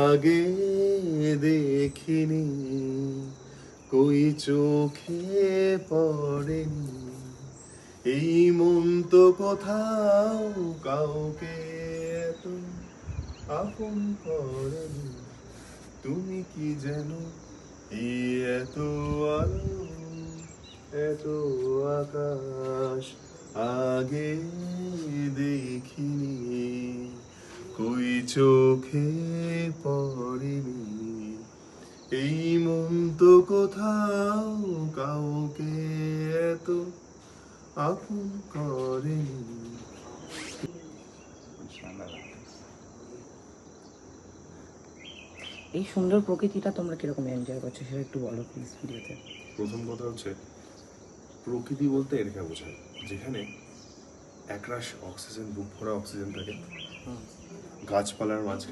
আগে দেখিনি, কই চোখে পড়েনি, এই মন তো কোথাও কাউকে এত আপন করেনি। তুমি কি যেন এই এত আলো, এত আকাশ আগে দেখিনি, কই চোখে পড়েনি, এই মন তো কোথাও কাউকে এত আপন করেনি। এই সুন্দর প্রকৃতিটা তোমরা কিরকম এনজয় করছো সেটা একটু বলো প্লিজ ভিডিওতে। প্রথম কথা হচ্ছে, প্রকৃতি বলতে এটাকে বোঝায় যেখানে একরাশ অক্সিজেন, বুক ভরা অক্সিজেন থাকে, গাছপালার মাঝখানে